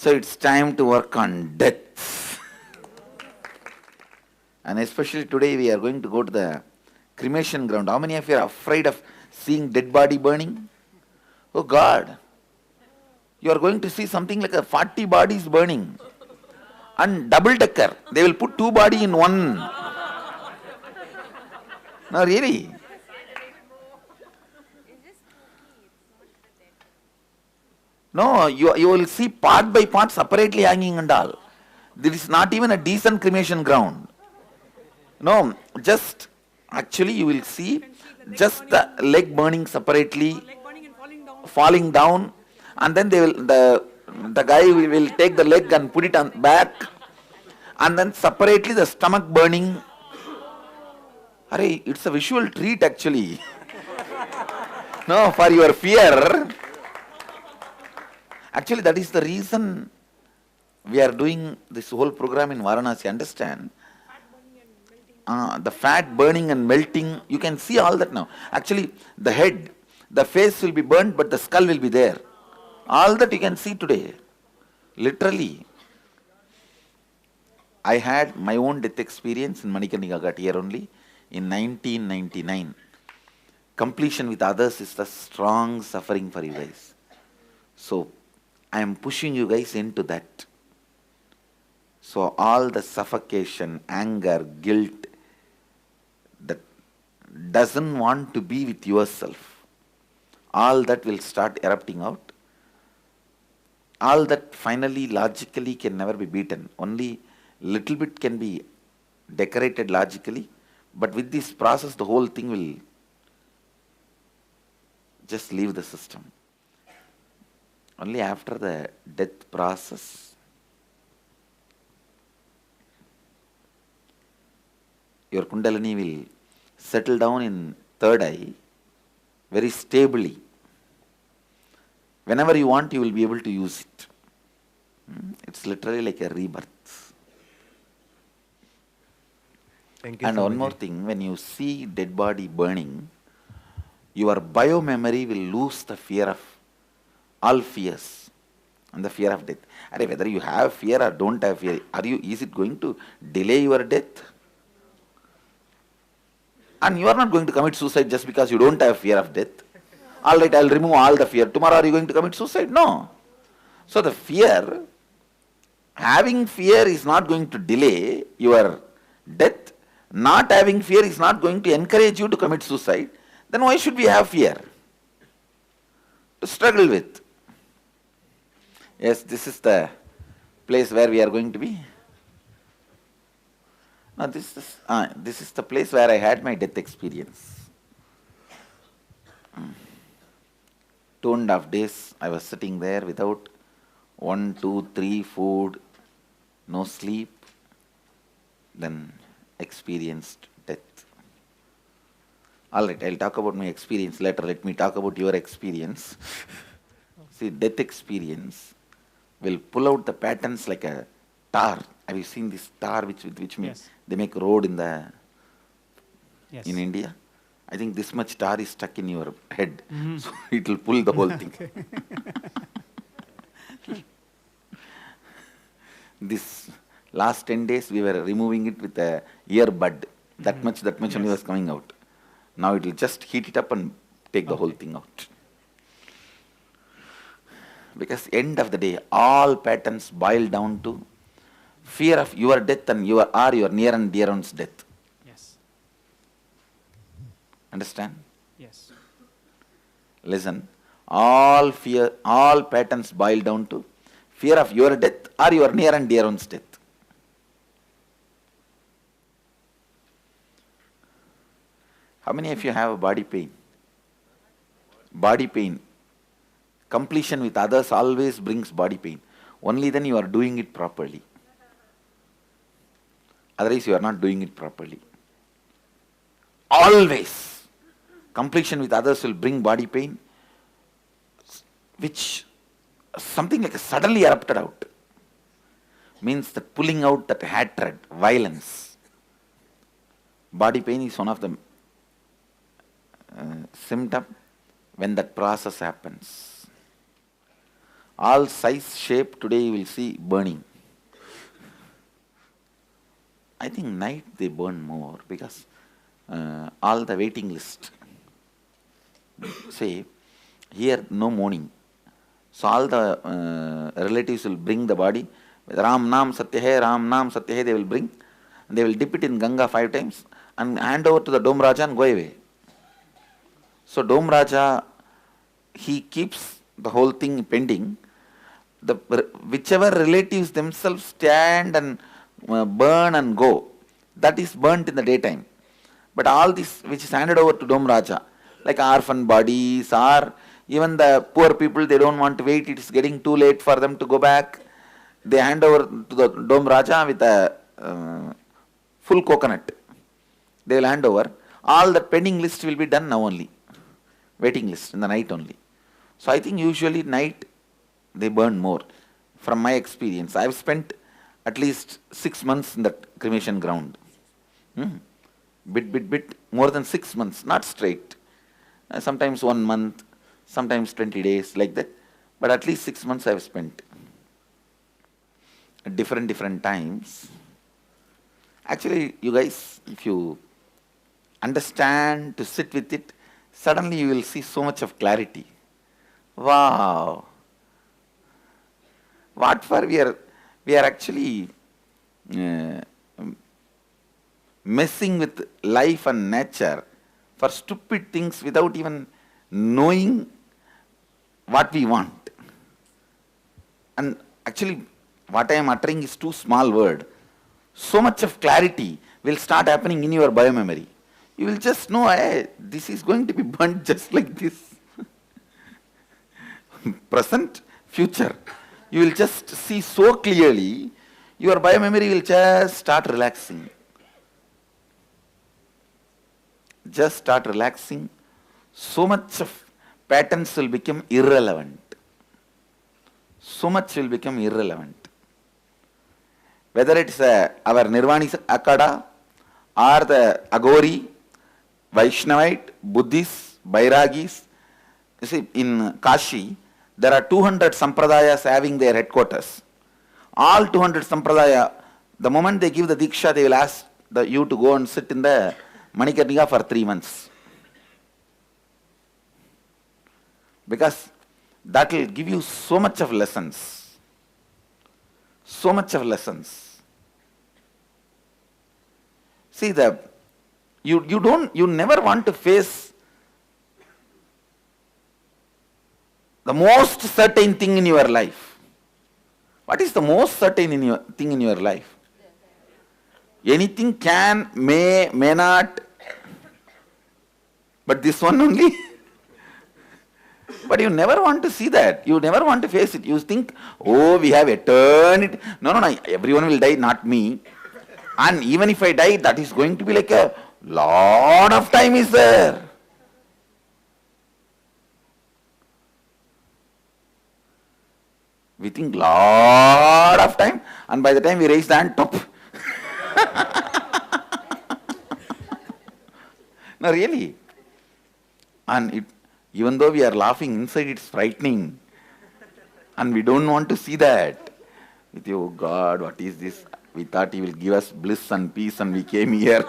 So it's time to work on death. And especially today we are going to go to the cremation ground. How many of you are afraid of seeing dead body burning? Oh God, you are going to see something like a 40 bodies burning. And double decker. They will put two body in one. No, really. No, you will see part by part separately hanging and all. There is not even a decent cremation ground. No, just actually you will see just the leg burning separately, falling down, and then the guy will take the leg and put it on back, and then separately the stomach burning. Arey, it's a visual treat actually. No, for your fear. Actually, that is the reason we are doing this whole program in Varanasi. Understand? The fat burning and melting, you can see all that now. Actually, the head, the face will be burnt, but the skull will be there. All that you can see today. Literally. I had my own death experience in Manikarnika Ghat here only in 1999. Completion with others is the strong suffering for you guys. So, I am pushing you guys into that. So all the suffocation, anger, guilt that doesn't want to be with yourself, all that will start erupting out. All that finally logically can never be beaten. Only little bit can be decorated logically, but with this process the whole thing will just leave the system. Only after the death process, your Kundalini will settle down in third eye very stably. Whenever you want, you will be able to use it. It's literally like a rebirth. Thank you, And one more thing, when you see dead body burning, your bio-memory will lose the fear of all fears and the fear of death. And whether you have fear or don't have fear, is it going to delay your death? And you are not going to commit suicide just because you don't have fear of death. All right, I'll remove all the fear. Tomorrow are you going to commit suicide? No. So the fear, having fear is not going to delay your death. Not having fear is not going to encourage you to commit suicide. Then why should we have fear? To struggle with. Yes, this is the place where we are going to be. Now this is the place where I had my death experience. 2.5 days I was sitting there without 1, 2, 3 food, no sleep, then experienced death. Alright, I'll talk about my experience later. Let me talk about your experience. See, death experience will pull out the patterns like a tar. Have you seen this tar with which Yes. they make road in Yes. in India? I think this much tar is stuck in your head, so it will pull the whole thing. This last 10 days we were removing it with a earbud. That much only was coming out. Now it will just heat it up and take the whole thing out. Because end of the day, all patterns boil down to fear of your death and your near and dear one's death. Yes. Understand? Yes. Listen, all patterns boil down to fear of your death or your near and dear one's death. How many of you have body pain? Body pain. Completion with others always brings body pain. Only then you are doing it properly. Otherwise you are not doing it properly. Always. Completion with others will bring body pain, which something like suddenly erupted out. Means that pulling out that hatred, violence. Body pain is one of the symptom when that process happens. All size, shape, today you will see burning. I think night they burn more because all the waiting list. Say, here no morning. So all the relatives will bring the body. Ram Nam Satya Hai, Ram Nam Satya Hai they will bring. They will dip it in Ganga 5 times and hand over to the Dome Raja and go away. So Dome Raja, he keeps the whole thing pending. Whichever relatives themselves stand and burn and go, that is burnt in the daytime. But all this which is handed over to Dome Raja, like orphan bodies or even the poor people, they don't want to wait, it is getting too late for them to go back. They hand over to the Dome Raja with a full coconut. They will hand over. All the pending list will be done now only. Waiting list in the night only. So I think usually night they burn more. From my experience, I have spent at least 6 months in that cremation ground. Bit, more than 6 months, not straight. Sometimes 1 month, sometimes 20 days, like that. But at least 6 months I have spent. At different times. Actually, you guys, if you understand to sit with it, suddenly you will see so much of clarity. Wow! What for we are actually messing with life and nature for stupid things without even knowing what we want. And actually, what I am uttering is too small word. So much of clarity will start happening in your biomemory. You will just know, hey, this is going to be burnt just like this. Present, future. You will just see so clearly, your biomemory will just start relaxing. Just start relaxing. So much of patterns will become irrelevant. So much will become irrelevant. Whether it's our Nirvani Akada or the Agori, Vaishnavite, Buddhists, Bairagis. You see, in Kashi, there are 200 Sampradayas having their headquarters. All 200 Sampradaya, the moment they give the Diksha, they will ask you to go and sit in the Manikarnika for 3 months. Because that will give you so much of lessons. So much of lessons. See, you never want to face the most certain thing in your life. What is the most certain thing in your life? Anything can, may not, but this one only. But you never want to see that. You never want to face it. You think, oh, we have eternity. No, everyone will die, not me. And even if I die, that is going to be like a lot of time is there. We think lot of time, and by the time we raise the hand, top. No, really. And even though we are laughing, inside it's frightening. And we don't want to see that. With you, oh God, what is this? We thought He will give us bliss and peace and we came here.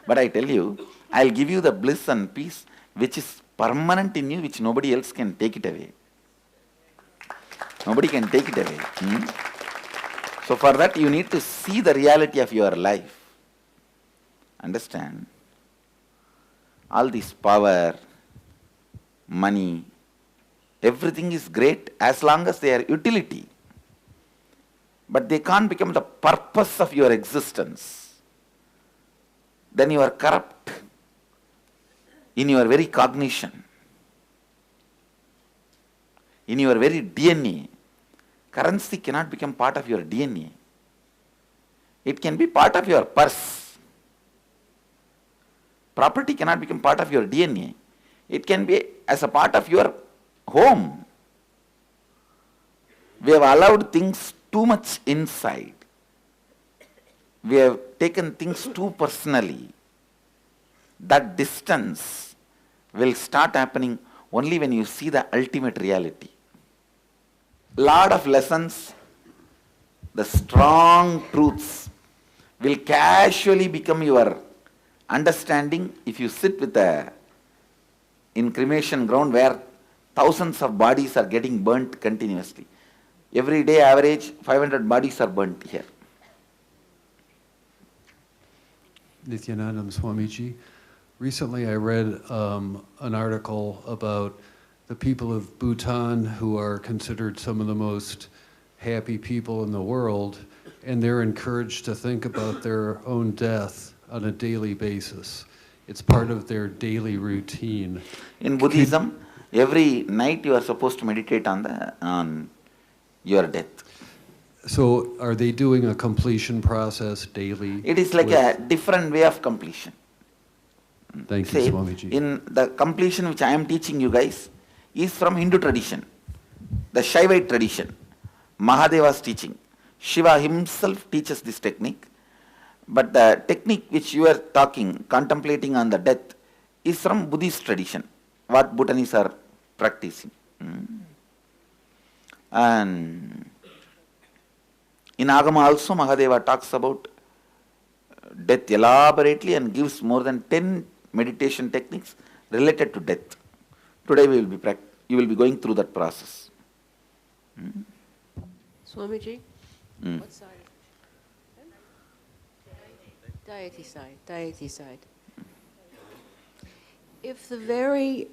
But I tell you, I'll give you the bliss and peace which is permanent in you, which nobody else can take it away. Nobody can take it away. So for that you need to see the reality of your life. Understand? All this power, money, everything is great as long as they are utility. But they can't become the purpose of your existence. Then you are corrupt in your very cognition, in your very DNA. Currency cannot become part of your DNA. It can be part of your purse. Property cannot become part of your DNA. It can be as a part of your home. We have allowed things too much inside. We have taken things too personally. That distance will start happening only when you see the ultimate reality. Lot of lessons, the strong truths will casually become your understanding if you sit with a in cremation ground where thousands of bodies are getting burnt continuously. Every day average 500 bodies are burnt here. Nityanandam Swamiji. Recently I read an article about the people of Bhutan who are considered some of the most happy people in the world, and they're encouraged to think about their own death on a daily basis. It's part of their daily routine. In Buddhism, every night you are supposed to meditate on your death. So are they doing a completion process daily? It is like with- a different way of completion. Thank you, Say, Swamiji. in the completion which I am teaching you guys is from Hindu tradition, the Shaivite tradition, Mahadeva's teaching. Shiva himself teaches this technique, but the technique which you are talking, contemplating on the death, is from Buddhist tradition, what Bhutanese are practicing. And in Agama also Mahadeva talks about death elaborately and gives more than 10 meditation techniques related to death. Today you will be going through that process. Swamiji, Mm. what side? Deity side, deity side. If the very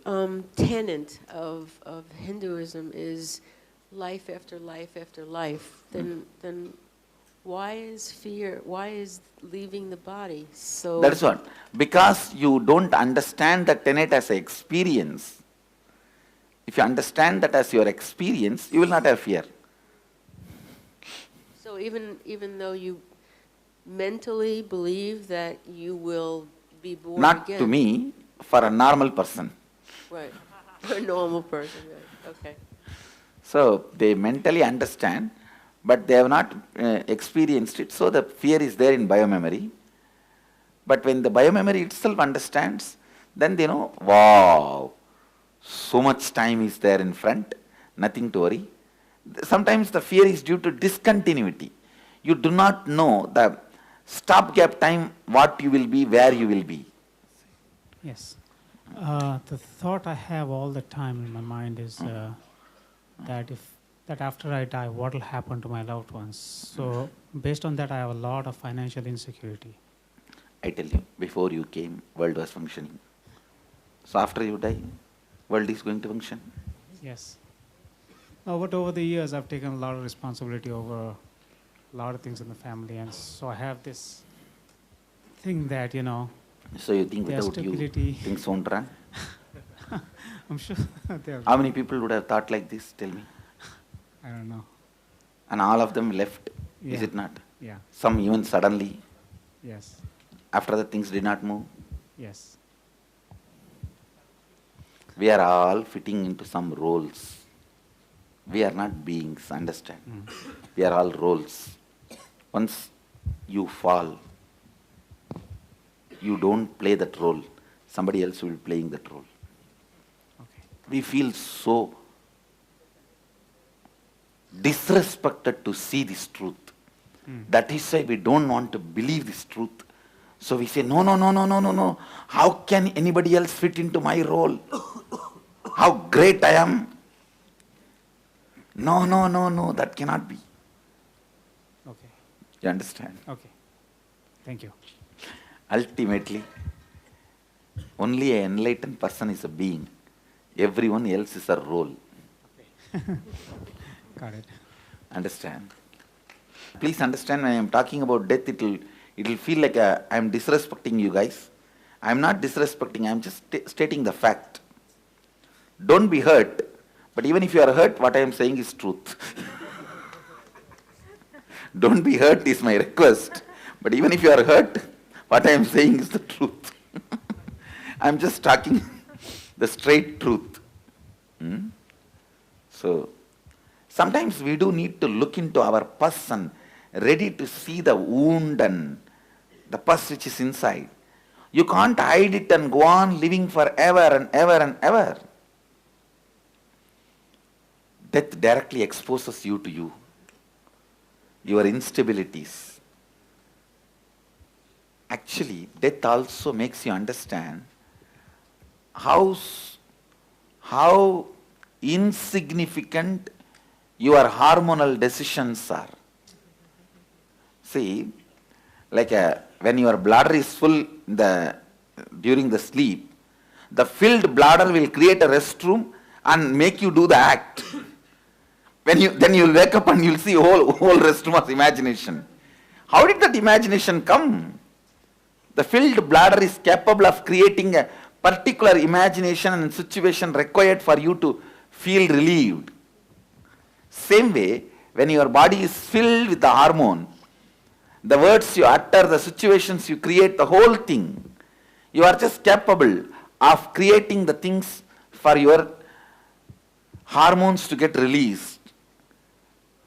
tenet of Hinduism is life after life after life, then why is fear, why is leaving the body so... That's what. Because you don't understand the tenet as an experience. If you understand that as your experience, you will not have fear. So even though you mentally believe that you will be born Not again... to me, for a normal person. Right, for a normal person, right, okay. So they mentally understand, but they have not experienced it. So the fear is there in biomemory. But when the biomemory itself understands, then they know, wow, so much time is there in front, nothing to worry. Sometimes the fear is due to discontinuity. You do not know the stopgap time, what you will be, where you will be. Yes. The thought I have all the time in my mind is that after I die, what will happen to my loved ones? So based on that, I have a lot of financial insecurity. I tell you, before you came, world was functioning. So after you die, world is going to function. Yes. But over the years, I've taken a lot of responsibility over a lot of things in the family, and so I have this thing that, So you think there's without you, stability. things won't run? I'm sure they're... How many people would have thought like this? Tell me. I don't know. And all of them left, is Yeah. it not? Yeah. Some even suddenly, Yes. after that things did not move. Yes. We are all fitting into some roles. We are not beings, understand? We are all roles. Once you fall, you don't play that role. Somebody else will be playing that role. Okay. We feel so disrespected to see this truth. That is why we don't want to believe this truth. So we say, no, no, no, no, no, no, no. How can anybody else fit into my role? How great I am. No, no, no, no, that cannot be. Okay. You understand? Okay. Thank you. Ultimately, only an enlightened person is a being. Everyone else is a role. Got it. Understand? Please understand, when I am talking about death, it will feel like I am disrespecting you guys. I am not disrespecting, I am just stating the fact. Don't be hurt, but even if you are hurt, what I am saying is truth. Don't be hurt is my request, but even if you are hurt, what I am saying is the truth. I am just talking the straight truth. So, sometimes we do need to look into our pus and ready to see the wound and the pus which is inside. You can't hide it and go on living forever and ever and ever. Death directly exposes you to you, your instabilities. Actually, death also makes you understand how insignificant your hormonal decisions are. See, like when your bladder is full during the sleep, the filled bladder will create a restroom and make you do the act. Then you'll wake up and you'll see whole restroom of imagination. How did that imagination come? The filled bladder is capable of creating a particular imagination and situation required for you to feel relieved. Same way, when your body is filled with the hormone, the words you utter, the situations you create, the whole thing, you are just capable of creating the things for your hormones to get released.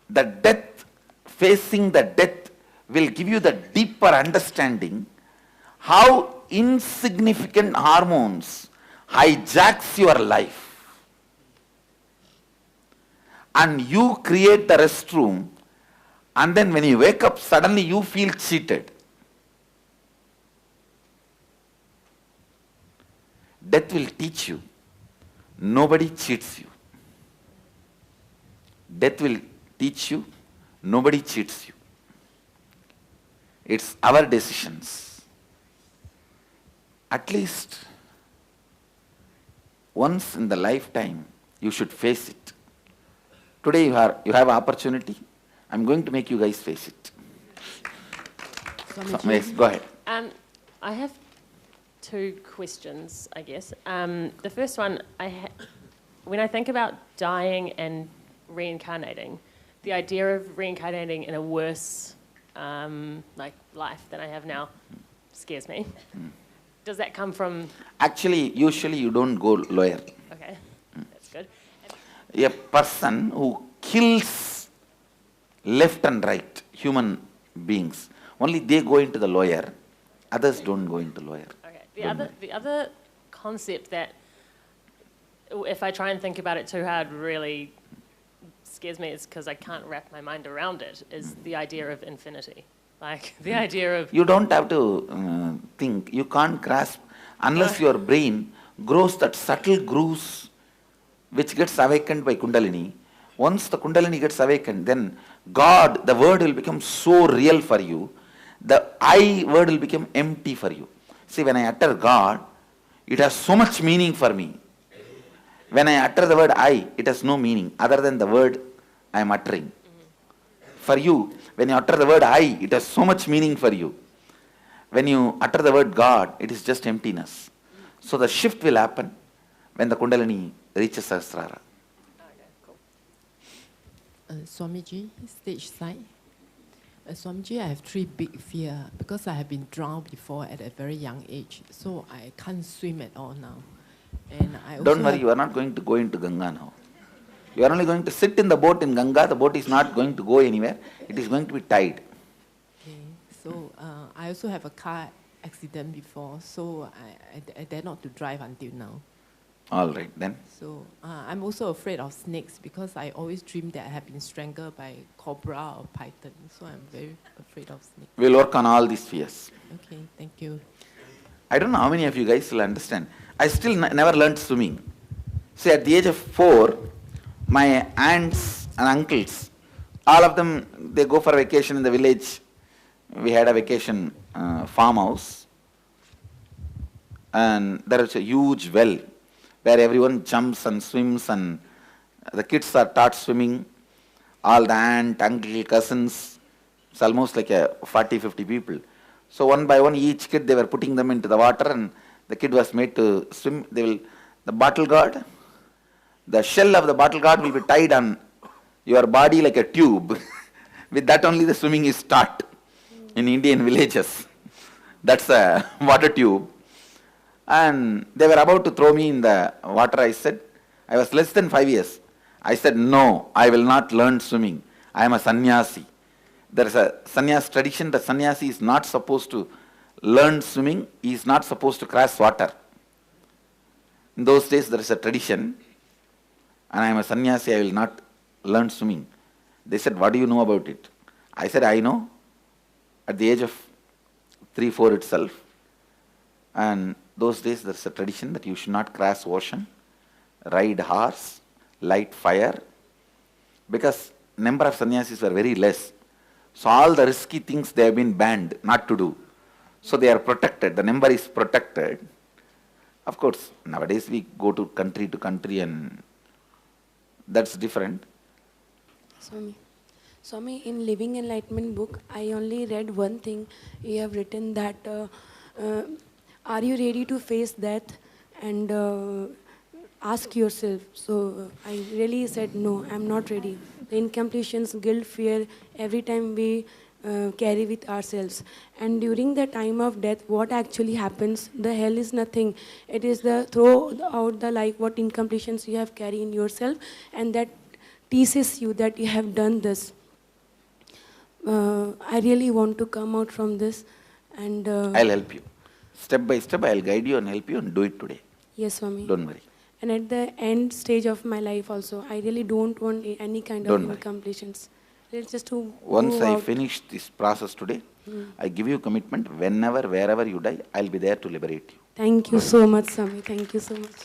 The death, facing the death, will give you the deeper understanding how insignificant hormones hijacks your life. And you create the restroom, and then when you wake up, suddenly you feel cheated. Death will teach you, nobody cheats you. Death will teach you, nobody cheats you. It's our decisions. At least once in the lifetime, you should face it. Today you have opportunity. I'm going to make you guys face it. Yes, go ahead. I have two questions, I guess. The first one, when I think about dying and reincarnating, the idea of reincarnating in a worse life than I have now scares me. Does that come from... Actually, usually you don't go lawyer. Okay, that's good. A person who kills left and right human beings, only they go into the lawyer, others don't go into lawyer. Okay, the other concept that, if I try and think about it too hard, really scares me is because I can't wrap my mind around it, is the idea of infinity. Like, the idea of... You don't have to think, you can't grasp, unless your brain grows that subtle grooves which gets awakened by Kundalini. Once the Kundalini gets awakened, then God, the word will become so real for you, the I word will become empty for you. See, when I utter God, it has so much meaning for me. When I utter the word I, it has no meaning other than the word I am uttering. For you, when you utter the word I, it has so much meaning for you. When you utter the word God, it is just emptiness. So the shift will happen when the Kundalini reaches Sahasrara. Swamiji, stage side. Swamiji, I have three big fears because I have been drowned before at a very young age, so I can't swim at all now. And I also don't worry, you are not going to go into Ganga now. You are only going to sit in the boat in Ganga. The boat is not going to go anywhere. It is going to be tied. Okay, so I also have a car accident before, so I dare not to drive until now. All right, then. So I'm also afraid of snakes because I always dream that I have been strangled by cobra or python. So I'm very afraid of snakes. We'll work on all these fears. Okay, thank you. I don't know how many of you guys will understand. I still never learned swimming. See, at the age of 4, my aunts and uncles, all of them, they go for vacation in the village. We had a vacation farmhouse. And there is a huge well where everyone jumps and swims, and the kids are taught swimming. All the aunt, uncle, cousins, it's almost like 40-50 people. So one by one, each kid, they were putting them into the water, and the kid was made to swim. The bottle guard, the shell of the bottle guard will be tied on your body like a tube. With that only the swimming is taught in Indian villages. That's a water tube. And they were about to throw me in the water. I said, I was less than 5 years. I said, no, I will not learn swimming. I am a sannyasi. There is a sannyas tradition. The sannyasi is not supposed to learned swimming, he is not supposed to cross water. In those days there is a tradition, and I am a sannyasi, I will not learn swimming. They said, what do you know about it? I said, I know at the age of 3, 4 itself. And those days there is a tradition that you should not cross ocean, ride horse, light fire, because number of sannyasis were very less. So all the risky things they have been banned not to do. So they are protected, the number is protected. Of course, nowadays we go to country and that's different. Swami, in Living Enlightenment book, I only read one thing. You have written that, are you ready to face death? And ask yourself. So I really said, no, I'm not ready. The incompletions, guilt, fear, every time we carry with ourselves. And during the time of death, what actually happens? The hell is nothing. It is the throw out the life, what incompletions you have carried in yourself, and that teases you that you have done this. I really want to come out from this, and I'll help you. Step by step, I'll guide you and help you and do it today. Yes, Swami. Don't worry. And at the end stage of my life also, I really don't want any kind of incompletions. It's just to once I finish this process today, I give you commitment, whenever, wherever you die, I'll be there to liberate you. Thank you so much, Swami. Thank you so much.